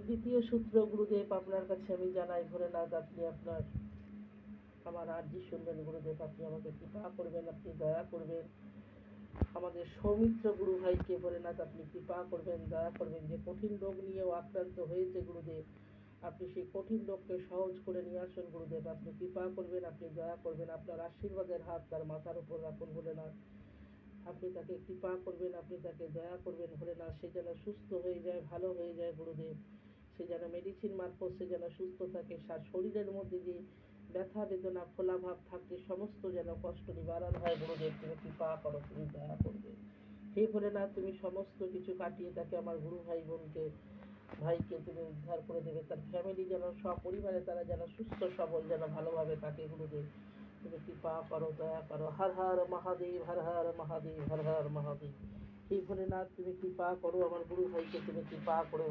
দ্বিতীয় সূত্র, গুরুদেব আপনার কাছে আমি জানাই ভোলেনাথ, আপনি আপনার আমার আর্জি শুনবেন গুরুদেব, আপনি আমাকে কৃপা করবেন, আপনি দয়া করবেন। আমাদের সৌমিত্র গুরু ভাইকে ভোলেনাথ আপনি কৃপা করবেন, দয়া করবেন। যে কঠিন রোগ নিয়েও আক্রান্ত হয়েছে গুরুদেব, আপনি সেই কঠিন রোগকে সহজ করে নিয়ে আসুন গুরুদেব, আপনি কৃপা করবেন, আপনি দয়া করবেন। আপনার আশীর্বাদের হাত তার মাথার উপর রাখুন ভোলেনাথ, আপনি তাকে কৃপা করবেন, আপনি তাকে দয়া করবেন ভোলেনাথ। সে যেন সুস্থ হয়ে যায়, ভালো হয়ে যায় গুরুদেব। সে যেন মেডিসিন মারফত সে যেন সুস্থ থাকে। শরীরের মধ্যে যে ব্যথা বেদনা ফোলাভাব থাকলে সমস্ত যেন কষ্ট নিবারণ হয় গুরুদেব। তুমি কৃপা করো, তুমি দয়া করবে। হে ভোলেনাথ, তুমি সমস্ত কিছু কাটিয়ে তাকে, আমার গুরু ভাই বোনকে ভাইকে তুমি উদ্ধার করে দেবে। তার ফ্যামিলি যেন সপরিবারে তারা যেন সুস্থ সবল যেন ভালোভাবে থাকে গুরুদেব। তুমি কৃপা করো, দয়া করো। হর হর মহাদেব, হর হর মহাদেব, হর হর মহাদেব। হে ভোলেনাথ, তুমি কৃপা করো, আমার গুরু ভাইকে তুমি কৃপা করো।